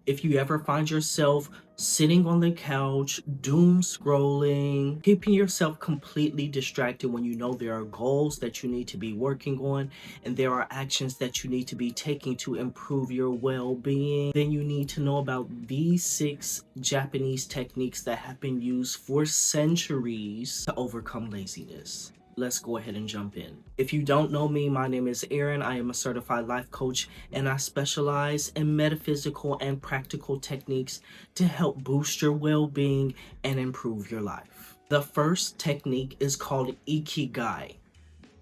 If you ever find yourself sitting on the couch, doom scrolling, keeping yourself completely distracted when you know there are goals that you need to be working on and there are actions that you need to be taking to improve your well-being, then you need to know about these 6 Japanese techniques that have been used for centuries to overcome laziness. Let's go ahead and jump in. If you don't know me, my name is Aaron. I am a certified life coach and I specialize in metaphysical and practical techniques to help boost your well-being and improve your life. The first technique is called Ikigai,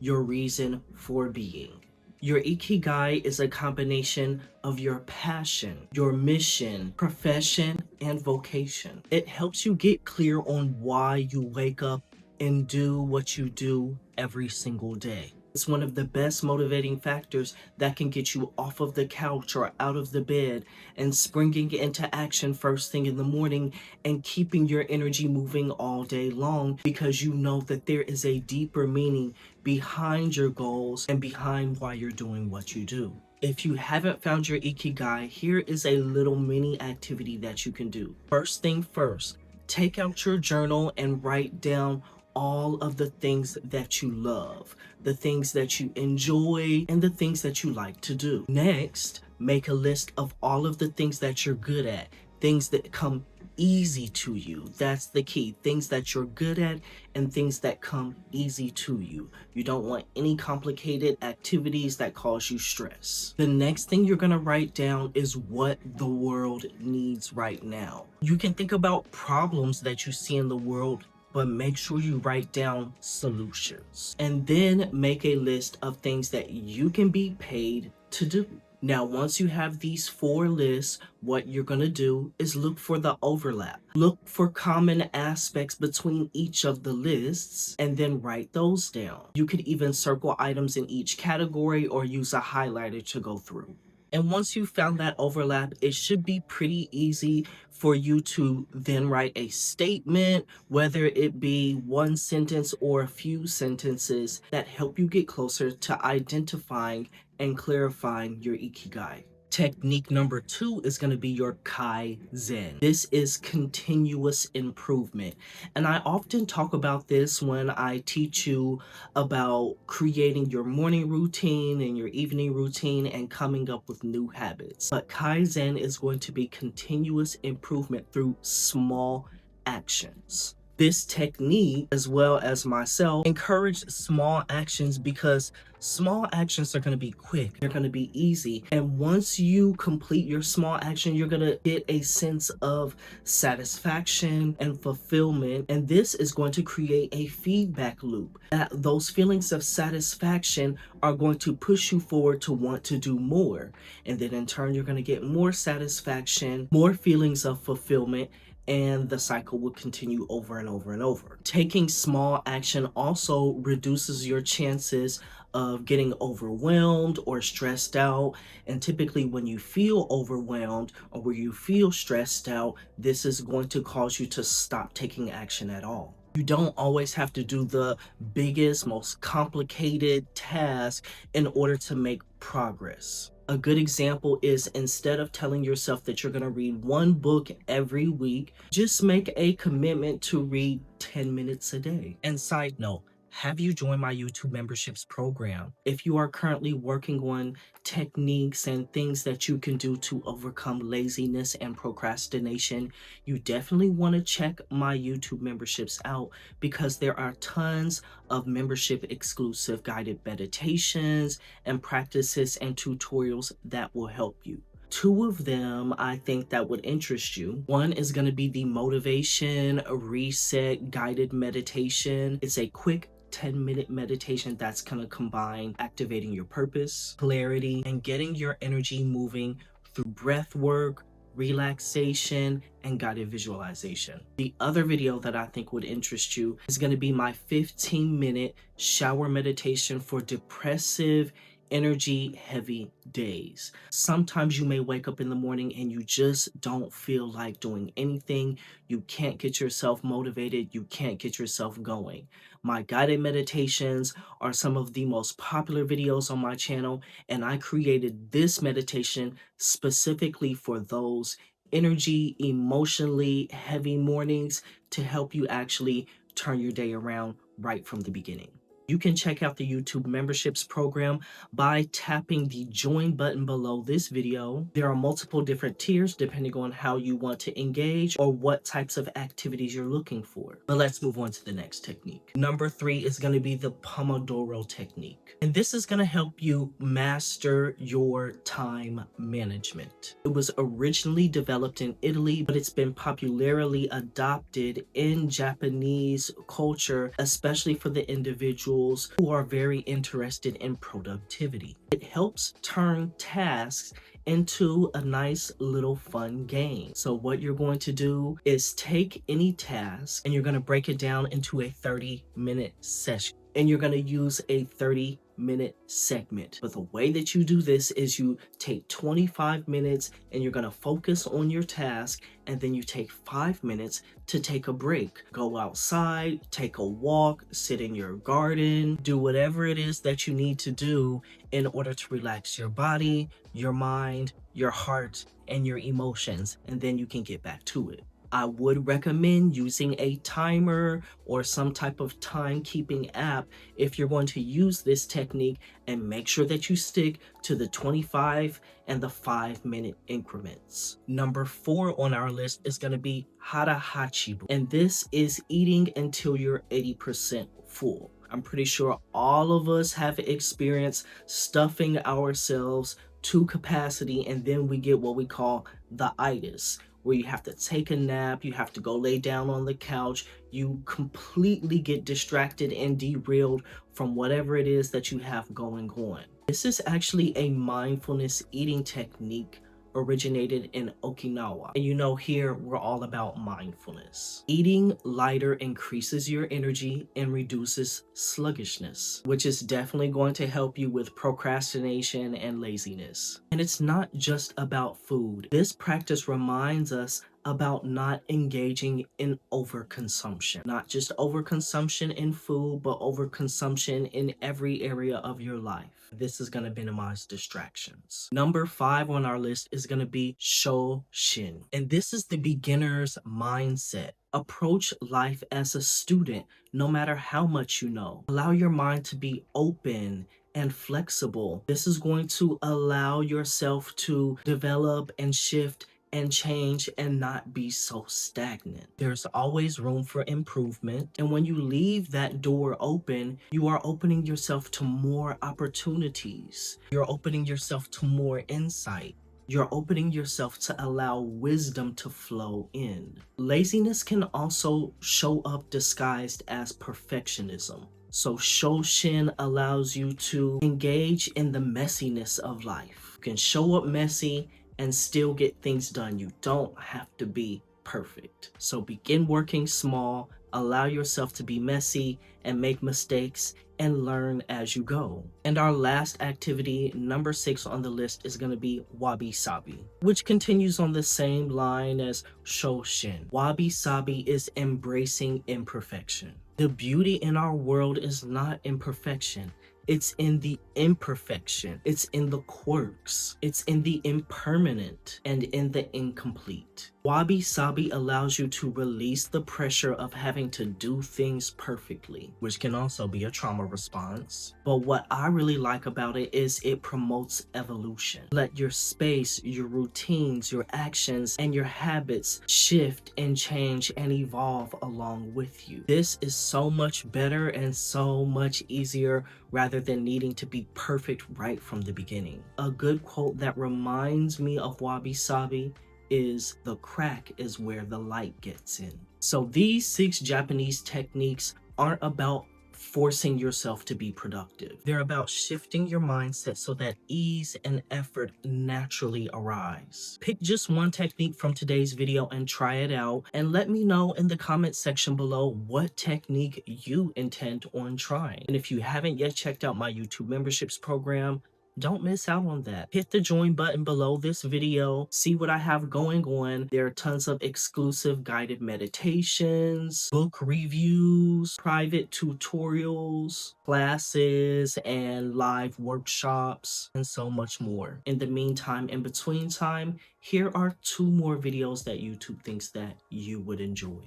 your reason for being. Your Ikigai is a combination of your passion, your mission, profession, and vocation. It helps you get clear on why you wake up and do what you do every single day. It's one of the best motivating factors that can get you off of the couch or out of the bed and springing into action first thing in the morning and keeping your energy moving all day long because you know that there is a deeper meaning behind your goals and behind why you're doing what you do. If you haven't found your Ikigai, here is a little mini activity that you can do. First thing first, take out your journal and write down all of the things that you love, the things that you enjoy, and the things that you like to do. Next, make a list of all of the things that you're good at, things that come easy to you. That's the key. Things that you're good at and things that come easy to you. You don't want any complicated activities that cause you stress. The next thing you're going to write down is what the world needs right now. You can think about problems that you see in the world, but make sure you write down solutions. And then make a list of things that you can be paid to do. Now, once you have these 4 lists, what you're going to do is look for the overlap. Look for common aspects between each of the lists and then write those down. You could even circle items in each category or use a highlighter to go through. And once you found that overlap, it should be pretty easy for you to then write a statement, whether it be one sentence or a few sentences that help you get closer to identifying and clarifying your Ikigai. Technique number 2 is going to be your Kaizen. This is continuous improvement. And I often talk about this when I teach you about creating your morning routine and your evening routine and coming up with new habits. But Kaizen is going to be continuous improvement through small actions. This technique, as well as myself, encourage small actions because small actions are going to be quick. They're going to be easy. And once you complete your small action, you're going to get a sense of satisfaction and fulfillment. And this is going to create a feedback loop. Those feelings of satisfaction are going to push you forward to want to do more. And then in turn, you're going to get more satisfaction, more feelings of fulfillment, and the cycle will continue over and over and over. Taking small action also reduces your chances of getting overwhelmed or stressed out. And typically when you feel overwhelmed or when you feel stressed out, this is going to cause you to stop taking action at all. You don't always have to do the biggest, most complicated task in order to make progress. A good example is instead of telling yourself that you're going to read 1 book every week, just make a commitment to read 10 minutes a day. And side note, have you joined my YouTube memberships program? If you are currently working on techniques and things that you can do to overcome laziness and procrastination, you definitely want to check my YouTube memberships out because there are tons of membership exclusive guided meditations and practices and tutorials that will help you. 2 of them I think that would interest you. One is going to be the motivation reset guided meditation. It's a quick 10-minute meditation that's going to combine activating your purpose, clarity, and getting your energy moving through breath work, relaxation, and guided visualization. The other video that I think would interest you is going to be my 15-minute shower meditation for depressive, energy heavy days. Sometimes you may wake up in the morning and you just don't feel like doing anything. You can't get yourself motivated. You can't get yourself going. My guided meditations are some of the most popular videos on my channel, and I created this meditation specifically for those energy, emotionally heavy mornings to help you actually turn your day around right from the beginning. You can check out the YouTube memberships program by tapping the join button below this video. There are multiple different tiers depending on how you want to engage or what types of activities you're looking for. But let's move on to the next technique. Number 3 is going to be the Pomodoro Technique. And this is going to help you master your time management. It was originally developed in Italy, but it's been popularly adopted in Japanese culture, especially for the individuals who are very interested in productivity. It helps turn tasks into a nice little fun game. So what you're going to do is take any task and you're going to break it down into a 30-minute session. And you're going to use a 30-minute segment. But the way that you do this is you take 25 minutes and you're going to focus on your task, and then you take 5 minutes to take a break. Go outside, take a walk, sit in your garden, do whatever it is that you need to do in order to relax your body, your mind, your heart, and your emotions, and then you can get back to it. I would recommend using a timer or some type of timekeeping app if you're going to use this technique, and make sure that you stick to the 25 and the 5-minute increments. Number 4 on our list is going to be Hara Hachi Bu, and this is eating until you're 80% full. I'm pretty sure all of us have experienced stuffing ourselves to capacity, and then we get what we call the itis, where you have to take a nap, you have to go lay down on the couch, you completely get distracted and derailed from whatever it is that you have going on. This is actually a mindfulness eating technique originated in Okinawa. And you know, here we're all about mindfulness. Eating lighter increases your energy and reduces sluggishness, which is definitely going to help you with procrastination and laziness. And it's not just about food. This practice reminds us about not engaging in overconsumption. Not just overconsumption in food, but overconsumption in every area of your life. This is going to minimize distractions. Number 5 on our list is going to be Shoshin. And this is the beginner's mindset. Approach life as a student, no matter how much you know. Allow your mind to be open and flexible. This is going to allow yourself to develop and shift and change and not be so stagnant. There's always room for improvement. And when you leave that door open, you are opening yourself to more opportunities. You're opening yourself to more insight. You're opening yourself to allow wisdom to flow in. Laziness can also show up disguised as perfectionism. So Shoshin allows you to engage in the messiness of life. You can show up messy and still get things done. You don't have to be perfect. So begin working small, allow yourself to be messy and make mistakes, and learn as you go. And our last activity, number 6 on the list, is going to be Wabi-Sabi, which continues on the same line as Shoshin. Wabi-Sabi is embracing imperfection. The beauty in our world is not imperfection. It's in the imperfection. It's in the quirks. It's in the impermanent and in the incomplete. Wabi-Sabi allows you to release the pressure of having to do things perfectly, which can also be a trauma response. But what I really like about it is it promotes evolution. Let your space, your routines, your actions, and your habits shift and change and evolve along with you. This is so much better and so much easier rather than needing to be perfect right from the beginning. A good quote that reminds me of Wabi-Sabi is, "The crack is where the light gets in." So these 6 Japanese techniques aren't about forcing yourself to be productive. They're about shifting your mindset so that ease and effort naturally arise. Pick just one technique from today's video and try it out, and let me know in the comment section below what technique you intend on trying. And if you haven't yet checked out my YouTube memberships program, Don't miss out on that. Hit the join button below this video. See what I have going on. There are tons of exclusive guided meditations, book reviews, private tutorials, classes, and live workshops, and so much more. In the meantime, in between time, here are 2 more videos that YouTube thinks that you would enjoy.